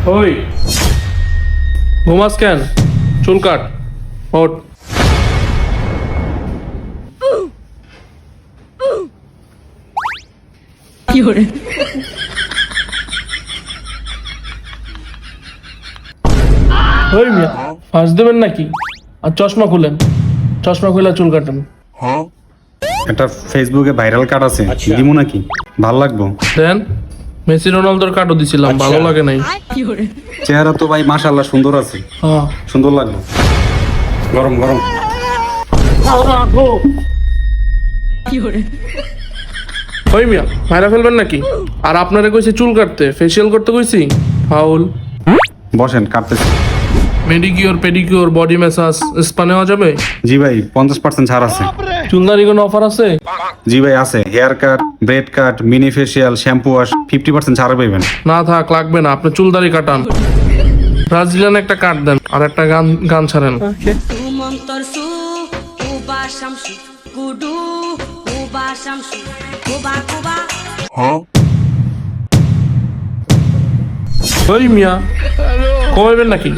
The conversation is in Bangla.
ওই ঘুমাস কেন? চুল কাট, ওঠ। ওই মিয়া ফাঁস দেবেন নাকি? আর চশমা খুলেন, চশমা খুলে চুল কাটেন। একটা ফেসবুকে ভাইরাল কার্ড আছে, দিমু নাকি? ভাল লাগবো? দেন, মেসি রোনালদোর কাটও দিছিলাম, ভালো লাগে নাই। চেহারা তো ভাই মাশাআল্লাহ সুন্দর আছে, হ্যাঁ সুন্দর লাগবে। গরম গরম। ওই মিয়া মাইরা ফেলবেন নাকি? আর আপনারা কইছি চুল কাটতে, ফেসিয়াল করতে কইছি? ফাউল। বসেন, কাটতেছি। Pedicure, pedicure, body massage, spa নেওয়া যাবে? জি ভাই, 50% ছাড় আছে। চুলদারি কোনো অফার আছে? জি ভাই আছে, হেয়ার কাট, ব্রেড কাট, মিনি ফেসিয়াল, শ্যাম্পু ওয়াশ 50% ছাড় পাইবেন। না থাক, লাগবে না, আপনি চুলদারি কাটান। ব্রাজিলিয়ান একটা কাট দেন আর একটা গান গান ছাড়েন। Montorsu, Cuba Shamsu, Kudu, Cuba Shamsu, Cuba Cuba. ওই মিয়া কমাইবেন নাকি?